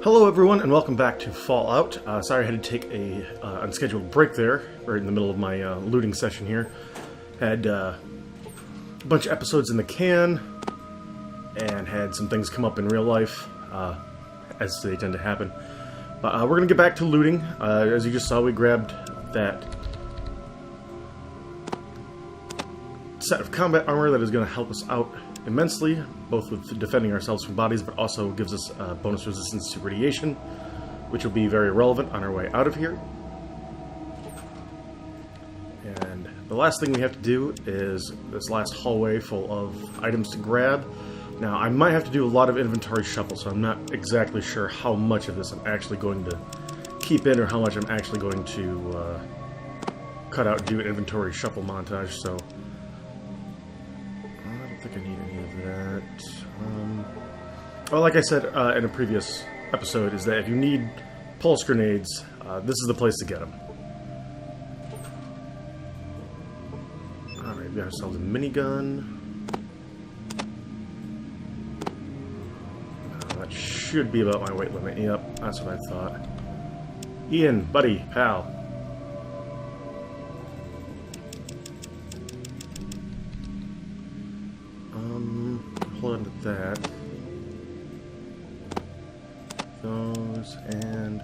Hello everyone and welcome back to Fallout. Sorry I had to take a unscheduled break there, right in the middle of my looting session here. Had a bunch of episodes in the can, and had some things come up in real life, as they tend to happen. But we're going to get back to looting. As you just saw, we grabbed that set of combat armor that is going to help us out immensely, both with defending ourselves from bodies, but also gives us bonus resistance to radiation, which will be very relevant on our way out of here. And the last thing we have to do is this last hallway full of items to grab. Now, I might have to do a lot of inventory shuffle, so I'm not exactly sure how much of this I'm actually going to keep in or how much I'm actually going to cut out and do an inventory shuffle montage, so I don't think I need any of that. Well, like I said in a previous episode, is that if you need pulse grenades, this is the place to get them. Alright, we got ourselves a minigun. That should be about my weight limit. Yep, that's what I thought. Ian, buddy, pal. Hold on to that. Those, and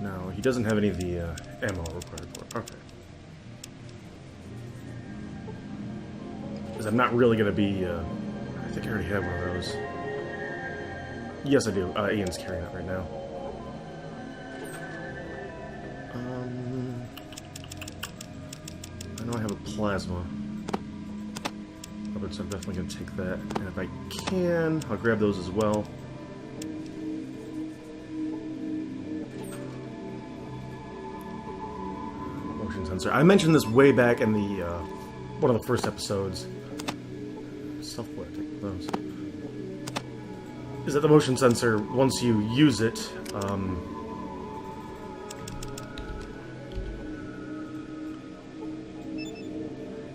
no, he doesn't have any of the ammo required for it. Okay. Because I'm not really going to be, I think I already have one of those. Yes, I do. Ian's carrying it right now. I know I have a plasma. So I'm definitely going to take that, and if I can, I'll grab those as well. Motion sensor. I mentioned this way back in the one of the first episodes. Self-what? Take those. Is that the motion sensor, once you use it,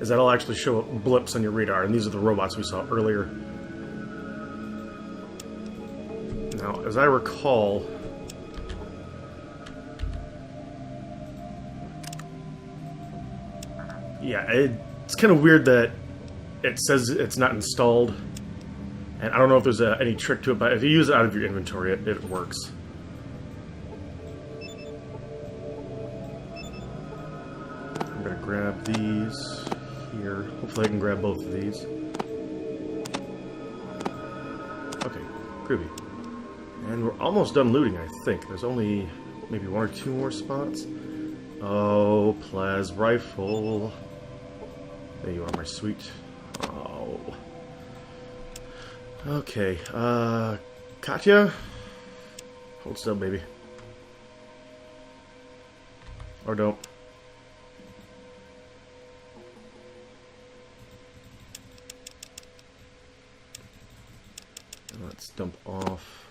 is that it'll actually show up blips on your radar, and these are the robots we saw earlier. Now, as I recall, yeah, it's kind of weird that it says it's not installed, and I don't know if there's any trick to it, but if you use it out of your inventory, it works. I'm gonna grab these here. Hopefully I can grab both of these. Okay, groovy. And we're almost done looting, I think. There's only maybe one or two more spots. Oh, Plas rifle. There you are, my sweet. Oh. Okay, Katya? Hold still, baby. Or don't. Let's dump off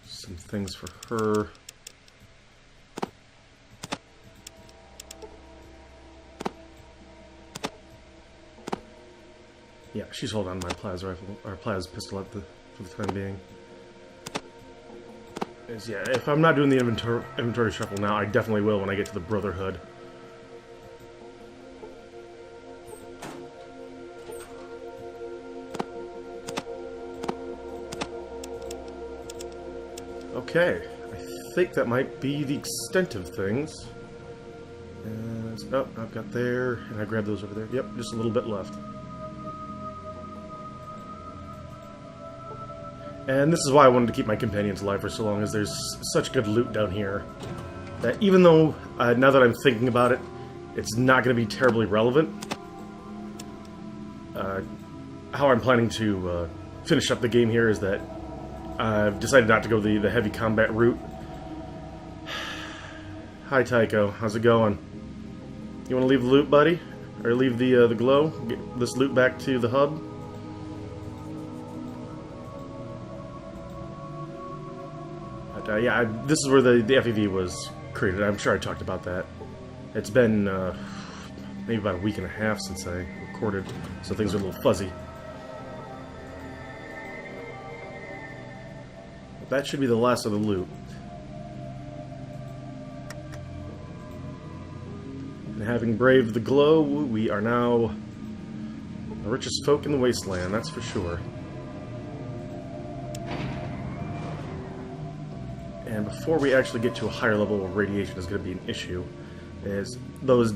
some things for her. Yeah, she's holding on to my Plas rifle, or Plas pistol for the time being. Yeah, if I'm not doing the inventory shuffle now, I definitely will when I get to the Brotherhood. Okay, I think that might be the extent of things. Oh, I've got there, and I grabbed those over there. Yep, just a little bit left. And this is why I wanted to keep my companions alive for so long, as there's such good loot down here that even though, now that I'm thinking about it, it's not going to be terribly relevant, how I'm planning to finish up the game here is that I've decided not to go the heavy combat route. Hi, Tycho. How's it going? You want to leave the loot, buddy? Or leave the glow? Get this loot back to the hub? But, yeah, this is where the FEV was created. I'm sure I talked about that. It's been maybe about a week and a half since I recorded, so things are a little fuzzy. That should be the last of the loot. And having braved the glow, we are now the richest folk in the wasteland, that's for sure. And before we actually get to a higher level where radiation is going to be an issue, is those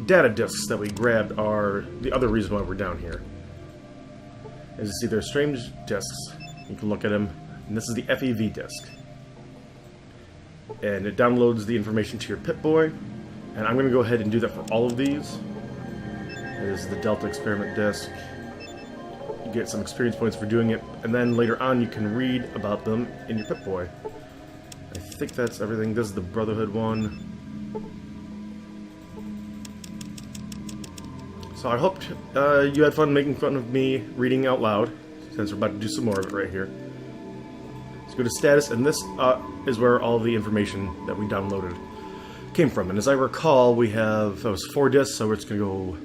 data disks that we grabbed are the other reason why we're down here. As you see, they're strange disks. You can look at them, and this is the FEV disk. And it downloads the information to your Pip-Boy, and I'm going to go ahead and do that for all of these. There's the Delta experiment disk. You get some experience points for doing it, and then later on you can read about them in your Pip-Boy. I think that's everything. This is the Brotherhood one. So I hope you had fun making fun of me reading out loud, since we're about to do some more of it right here. Let's go to status, and this is where all the information that we downloaded came from. And as I recall, we have, that was 4 disks, so it's going to go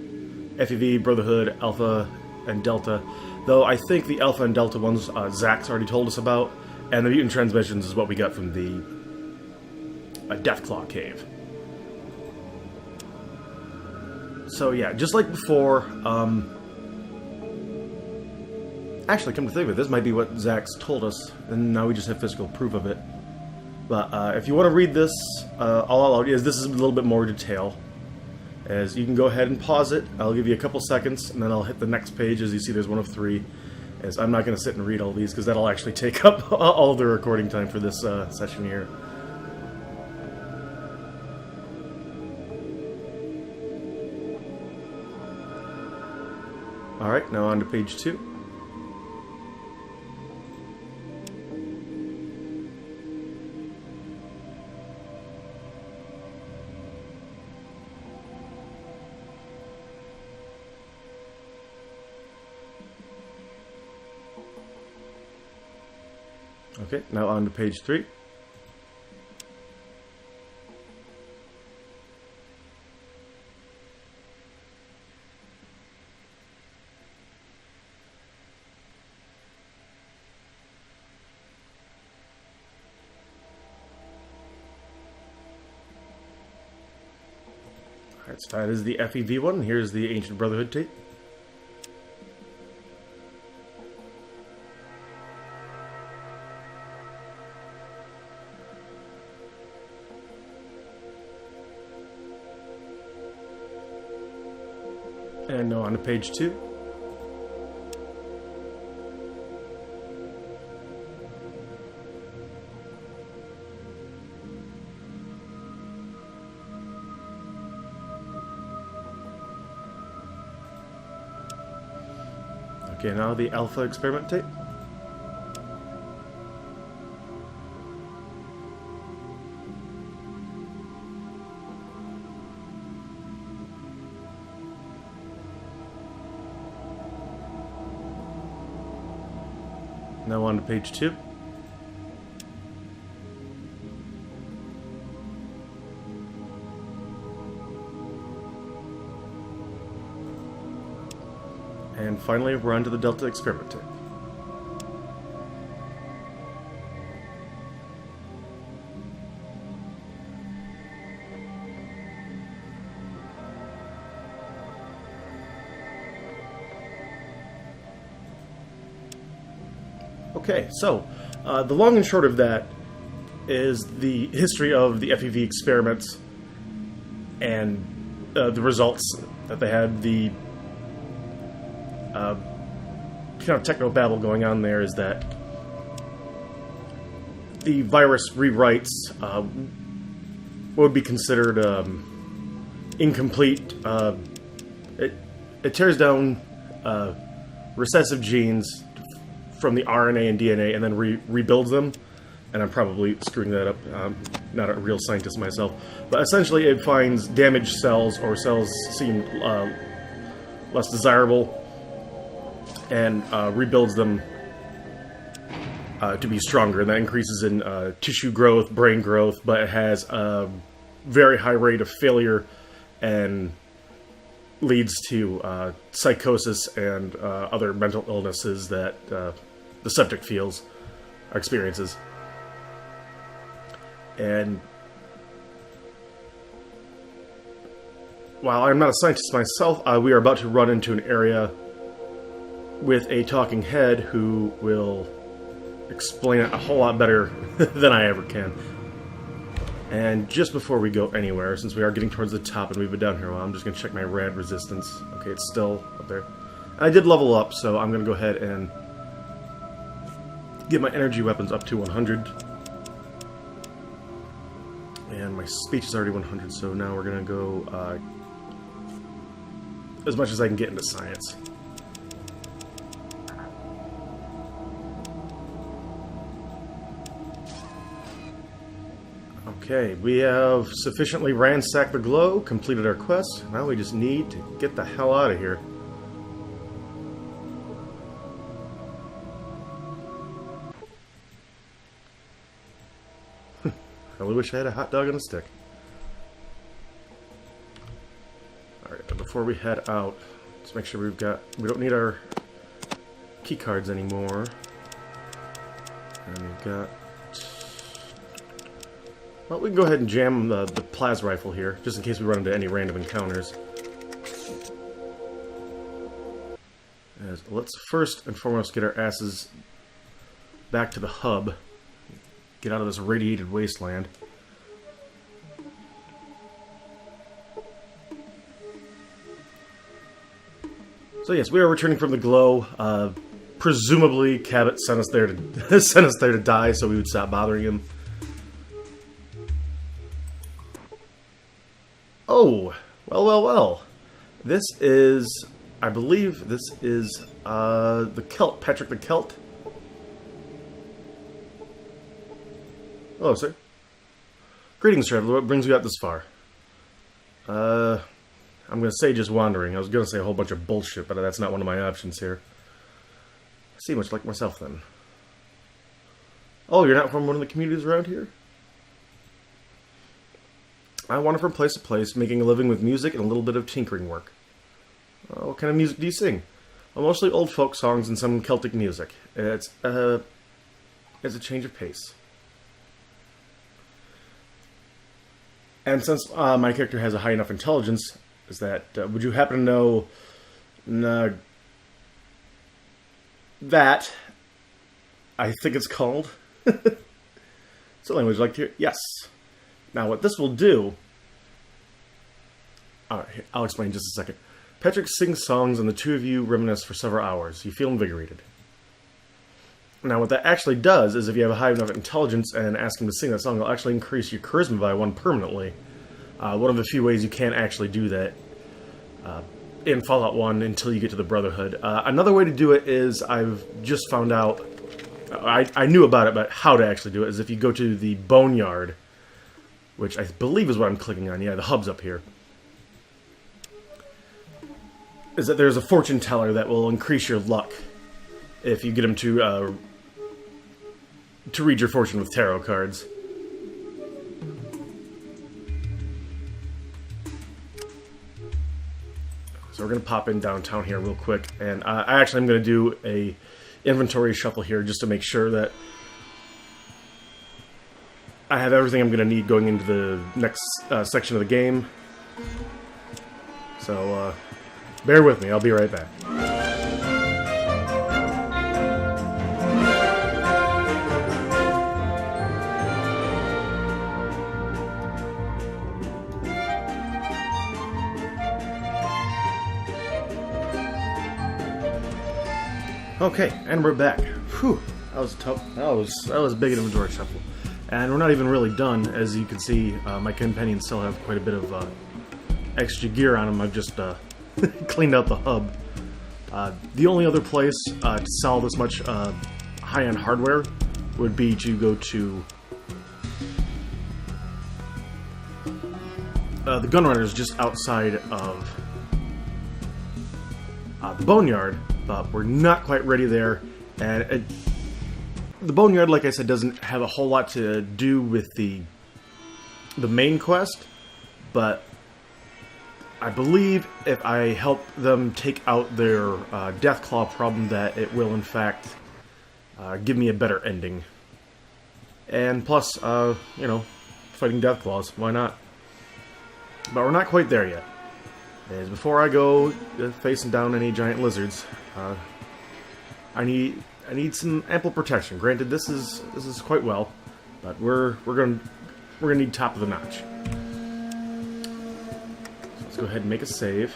FEV, Brotherhood, Alpha, and Delta. Though I think the Alpha and Delta ones, Zach's already told us about, and the mutant transmissions is what we got from the Deathclaw cave. So yeah, just like before, actually, come to think of it, this might be what Zach's told us, and now we just have physical proof of it. But if you want to read this all out, this is a little bit more detail. As you can go ahead and pause it, I'll give you a couple seconds, and then I'll hit the next page. As you see, there's one of 3. As I'm not going to sit and read all these, because that'll actually take up all of the recording time for this session here. Alright, now on to page 2. Okay, now on to page 3. Alright, so that is the FEV one. Here's the Ancient Brotherhood tape. And now on to page 2. Okay, now the Alpha experiment tape. Now on to page 2. And finally, we're on to the Delta experiment tape. Okay, so the long and short of that is the history of the FEV experiments and the results that they had. The kind of techno-babble going on there is that the virus rewrites what would be considered incomplete. It tears down recessive genes from the RNA and DNA and then rebuilds them. And I'm probably screwing that up. I'm not a real scientist myself. But essentially it finds damaged cells or cells seem less desirable and rebuilds them to be stronger. And that increases in tissue growth, brain growth, but it has a very high rate of failure and leads to psychosis and other mental illnesses that the subject feels, or experiences. And while I'm not a scientist myself, we are about to run into an area with a talking head who will explain it a whole lot better than I ever can. And just before we go anywhere, since we are getting towards the top and we've been down here a while, I'm just going to check my rad resistance. Okay, it's still up there. And I did level up, so I'm going to go ahead and get my energy weapons up to 100. And my speech is already 100, so now we're going to go as much as I can get into science. Okay, we have sufficiently ransacked the glow, completed our quest. Now we just need to get the hell out of here. I really wish I had a hot dog on a stick. Alright, but before we head out, let's make sure we don't need our key cards anymore. And we've got... Well, we can go ahead and jam the plas rifle here, just in case we run into any random encounters. Let's first and foremost get our asses back to the hub. Get out of this radiated wasteland. So yes, we are returning from the glow. Presumably, Cabot sent us there to die, so we would stop bothering him. Oh, well. This is, I believe, this is the Celt, Patrick the Celt. Hello, sir. Greetings, traveler. What brings you out this far? I'm going to say just wandering. I was going to say a whole bunch of bullshit, but that's not one of my options here. I see much like myself, then. Oh, you're not from one of the communities around here? I wander from place to place, making a living with music and a little bit of tinkering work. What kind of music do you sing? Well, mostly old folk songs and some Celtic music. It's a change of pace. And since my character has a high enough intelligence, is that would you happen to know that? I think it's called. So, language like to hear? Yes. Now, what this will do... Alright, I'll explain in just a second. Patrick sings songs and the two of you reminisce for several hours. You feel invigorated. Now, what that actually does is if you have a high enough intelligence and ask him to sing that song, it'll actually increase your charisma by 1 permanently. One of the few ways you can actually do that in Fallout 1 until you get to the Brotherhood. Another way to do it is, I've just found out... I knew about it, but how to actually do it is if you go to the Boneyard, which I believe is what I'm clicking on. Yeah, the hub's up here. Is that there's a fortune teller that will increase your luck if you get him to read your fortune with tarot cards. So we're going to pop in downtown here real quick, and I actually am going to do a inventory shuffle here just to make sure that I have everything I'm going to need going into the next section of the game. So, bear with me. I'll be right back. Okay, and we're back. Whew, that was tough. That was a big inventory shuffle. And we're not even really done. As you can see, my companions still have quite a bit of extra gear on them. I've just cleaned out the hub. The only other place to sell this much high-end hardware would be to go to the Gunrunners just outside of the Boneyard, but we're not quite ready there. And the Boneyard, like I said, doesn't have a whole lot to do with the main quest, but I believe if I help them take out their Deathclaw problem, that it will in fact give me a better ending. And plus, you know, fighting Deathclaws. Why not? But we're not quite there yet. As before I go facing down any giant lizards, I need some ample protection. Granted, this is quite well, but we're gonna need top of the notch. So let's go ahead and make a save.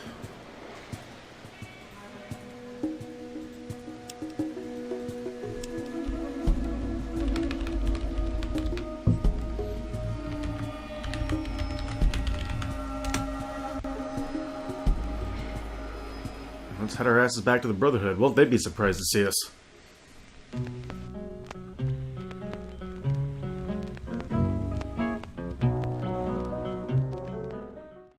Let's head our asses back to the Brotherhood. Well, they'd be surprised to see us.